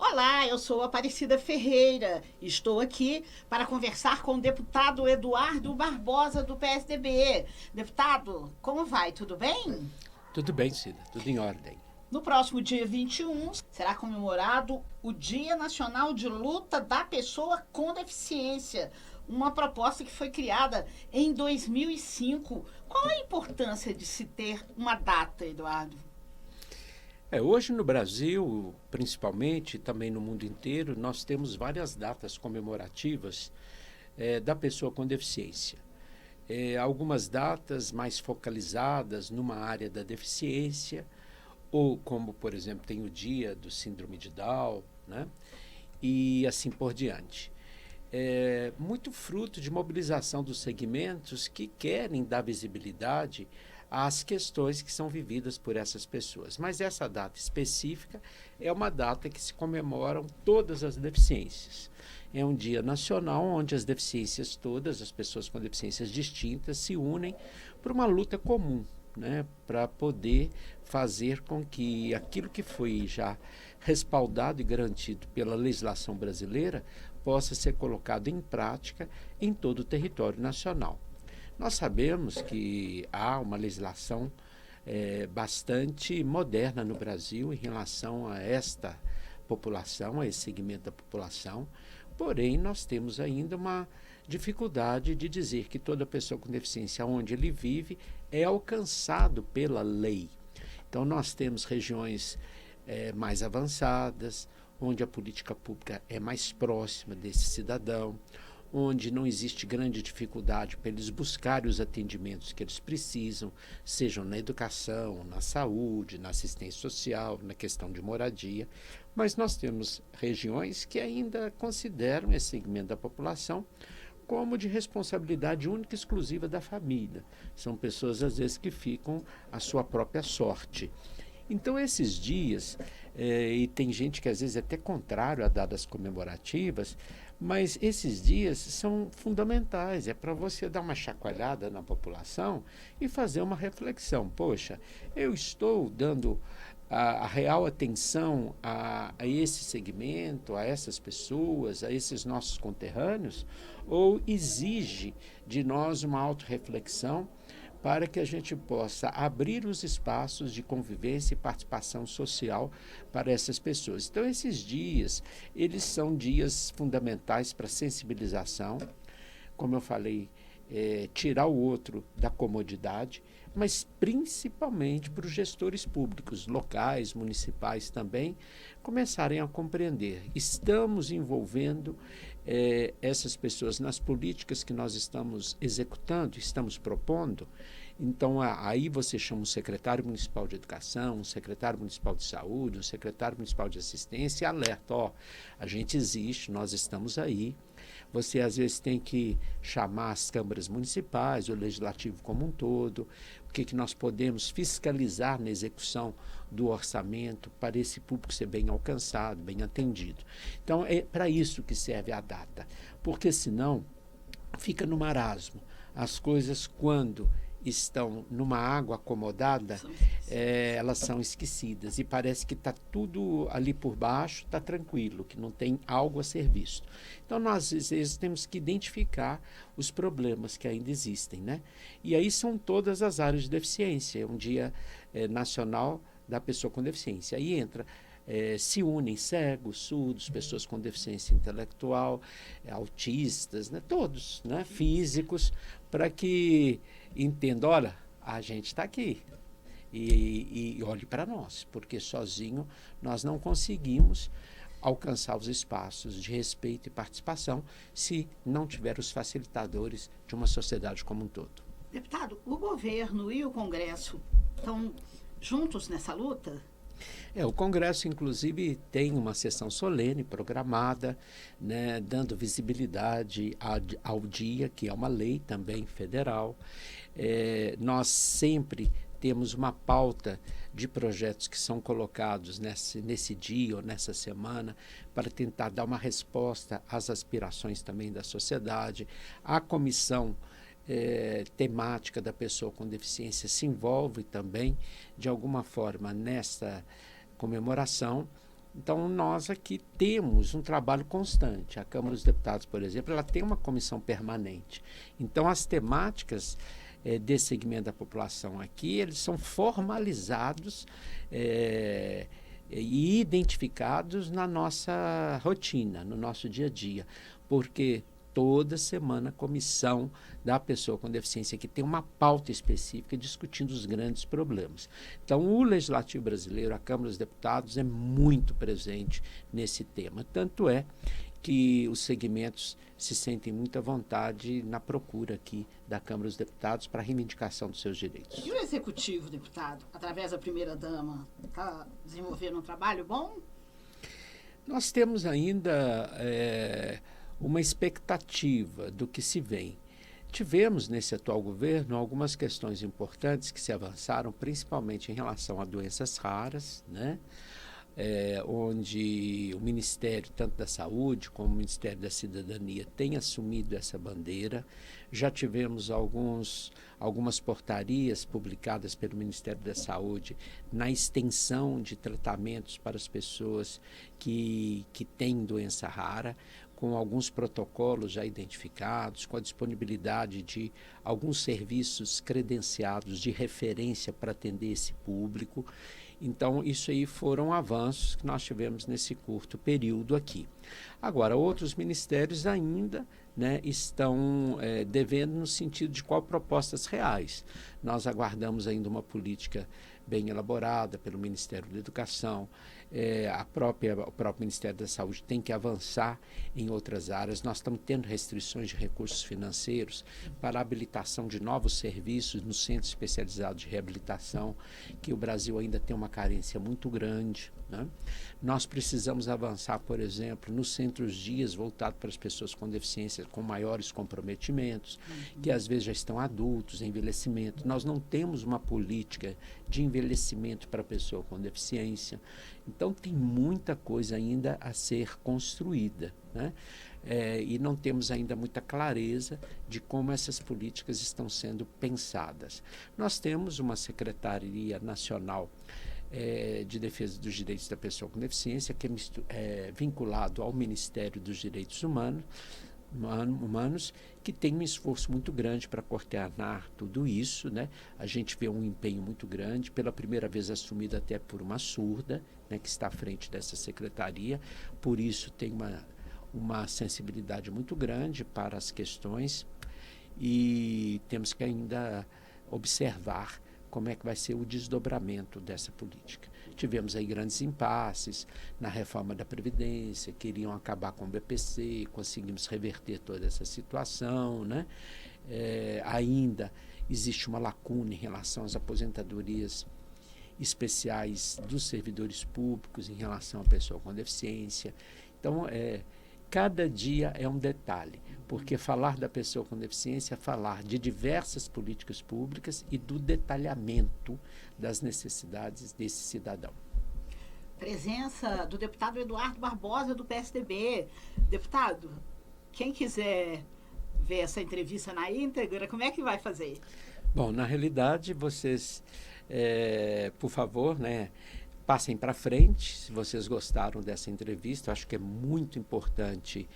Olá, eu sou Aparecida Ferreira. Estou aqui para conversar com o deputado Eduardo Barbosa, do PSDB. Deputado, como vai? Tudo bem? Tudo bem, Cida, tudo em ordem. No próximo dia 21 será comemorado o Dia Nacional de Luta da Pessoa com Deficiência, uma proposta que foi criada em 2005. Qual a importância de se ter uma data, Eduardo? Hoje no Brasil, principalmente, também no mundo inteiro, nós temos várias datas comemorativas da pessoa com deficiência. Algumas datas mais focalizadas numa área da deficiência, ou como, por exemplo, tem o dia do síndrome de Down, né? E assim por diante. Muito fruto de mobilização dos segmentos que querem dar visibilidade às questões que são vividas por essas pessoas. Mas essa data específica é uma data que se comemoram todas as deficiências. É um dia nacional onde as deficiências todas, as pessoas com deficiências distintas, se unem por uma luta comum, né, para poder fazer com que aquilo que foi já respaldado e garantido pela legislação brasileira possa ser colocado em prática em todo o território nacional. Nós sabemos que há uma legislação bastante moderna no Brasil em relação a esta população, a esse segmento da população, porém nós temos ainda uma dificuldade de dizer que toda pessoa com deficiência onde ele vive é alcançado pela lei. Então nós temos regiões mais avançadas, onde a política pública é mais próxima desse cidadão, onde não existe grande dificuldade para eles buscarem os atendimentos que eles precisam, sejam na educação, na saúde, na assistência social, na questão de moradia. Mas nós temos regiões que ainda consideram esse segmento da população como de responsabilidade única e exclusiva da família. São pessoas, às vezes, que ficam à sua própria sorte. Então, esses dias, e tem gente que às vezes é até contrário a datas comemorativas, mas esses dias são fundamentais, é para você dar uma chacoalhada na população e fazer uma reflexão. Poxa, eu estou dando a real atenção a esse segmento, a essas pessoas, a esses nossos conterrâneos, ou exige de nós uma autorreflexão para que a gente possa abrir os espaços de convivência e participação social para essas pessoas. Então, esses dias, eles são dias fundamentais para sensibilização, como eu falei, tirar o outro da comodidade, mas principalmente para os gestores públicos, locais, municipais também, começarem a compreender. Estamos envolvendo essas pessoas nas políticas que nós estamos executando, estamos propondo. Então, aí você chama um secretário municipal de educação, um secretário municipal de saúde, um secretário municipal de assistência e alerta, ó, a gente existe, nós estamos aí. Você, às vezes, tem que chamar as câmaras municipais, o legislativo como um todo, o que nós podemos fiscalizar na execução do orçamento para esse público ser bem alcançado, bem atendido. Então, é para isso que serve a data, porque senão fica no marasmo. As coisas, quando estão numa água acomodada, elas são esquecidas e parece que está tudo ali por baixo, está tranquilo, que não tem algo a ser visto. Então, nós às vezes temos que identificar os problemas que ainda existem, né? E aí são todas as áreas de deficiência, é um dia nacional da pessoa com deficiência. Aí entra se unem cegos, surdos, pessoas com deficiência intelectual, autistas, né, todos, né, físicos, para que entendam, olha, a gente está aqui e olhe para nós, porque sozinho nós não conseguimos alcançar os espaços de respeito e participação se não tiver os facilitadores de uma sociedade como um todo. Deputado, o governo e o Congresso estão juntos nessa luta? O Congresso, inclusive, tem uma sessão solene programada, né, dando visibilidade ao dia, que é uma lei também federal. Nós sempre temos uma pauta de projetos que são colocados nesse dia ou nessa semana para tentar dar uma resposta às aspirações também da sociedade. A comissão temática da pessoa com deficiência se envolve também, de alguma forma, nessa comemoração, Então, nós aqui temos um trabalho constante. A Câmara dos Deputados, por exemplo, ela tem uma comissão permanente. Então, as temáticas desse segmento da população aqui, eles são formalizados e identificados na nossa rotina, no nosso dia a dia, porque toda semana a comissão da pessoa com deficiência que tem uma pauta específica discutindo os grandes problemas. Então, o Legislativo brasileiro, a Câmara dos Deputados, é muito presente nesse tema. Tanto é que os segmentos se sentem muito à vontade na procura aqui da Câmara dos Deputados para a reivindicação dos seus direitos. E o Executivo, deputado, através da primeira-dama, está desenvolvendo um trabalho bom? Nós temos ainda uma expectativa do que se vem. Tivemos nesse atual governo algumas questões importantes que se avançaram, principalmente em relação a doenças raras, né? Onde o Ministério, tanto da Saúde como o Ministério da Cidadania, tem assumido essa bandeira. Já tivemos algumas portarias publicadas pelo Ministério da Saúde na extensão de tratamentos para as pessoas que têm doença rara, com alguns protocolos já identificados, com a disponibilidade de alguns serviços credenciados de referência para atender esse público. Então, isso aí foram avanços que nós tivemos nesse curto período aqui. Agora, outros ministérios ainda estão devendo no sentido de qual propostas reais. Nós aguardamos ainda uma política bem elaborada pelo Ministério da Educação. O próprio Ministério da Saúde tem que avançar em outras áreas. Nós estamos tendo restrições de recursos financeiros para a habilitação de novos serviços no Centro Especializado de Reabilitação, que o Brasil ainda tem uma carência muito grande, né? Nós precisamos avançar, por exemplo, nos centros-dias voltados para as pessoas com deficiência com maiores comprometimentos, que às vezes já estão adultos, em envelhecimento. Nós não temos uma política de envelhecimento para a pessoa com deficiência. Então, tem muita coisa ainda a ser construída, né? E não temos ainda muita clareza de como essas políticas estão sendo pensadas. Nós temos uma Secretaria Nacional de Defesa dos Direitos da Pessoa com Deficiência, que é vinculado ao Ministério dos Direitos Humanos, que tem um esforço muito grande para coordenar tudo isso, né? A gente vê um empenho muito grande, pela primeira vez assumido até por uma surda, né, que está à frente dessa secretaria, por isso tem uma sensibilidade muito grande para as questões e temos que ainda observar como é que vai ser o desdobramento dessa política. Tivemos aí grandes impasses na reforma da Previdência, queriam acabar com o BPC, conseguimos reverter toda essa situação, né? Ainda existe uma lacuna em relação às aposentadorias especiais dos servidores públicos em relação à pessoa com deficiência. Então, cada dia é um detalhe, porque falar da pessoa com deficiência é falar de diversas políticas públicas e do detalhamento das necessidades desse cidadão. Presença do deputado Eduardo Barbosa, do PSDB. Deputado, quem quiser ver essa entrevista na íntegra, como é que vai fazer? Bom, na realidade, vocês, por favor, passem para frente, se vocês gostaram dessa entrevista. Eu acho que é muito importante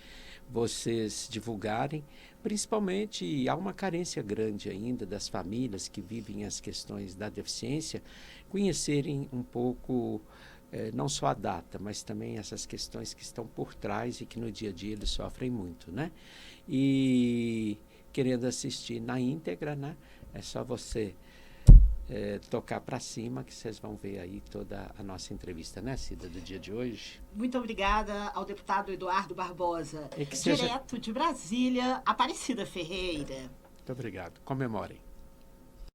vocês divulgarem, principalmente há uma carência grande ainda das famílias que vivem as questões da deficiência, conhecerem um pouco, não só a data, mas também essas questões que estão por trás e que no dia a dia eles sofrem muito, né? E querendo assistir na íntegra, né? É só você tocar para cima que vocês vão ver aí toda a nossa entrevista, né, Cida, do dia de hoje. Muito obrigada ao deputado Eduardo Barbosa. Direto de Brasília, Aparecida Ferreira. Muito obrigado. Comemorem.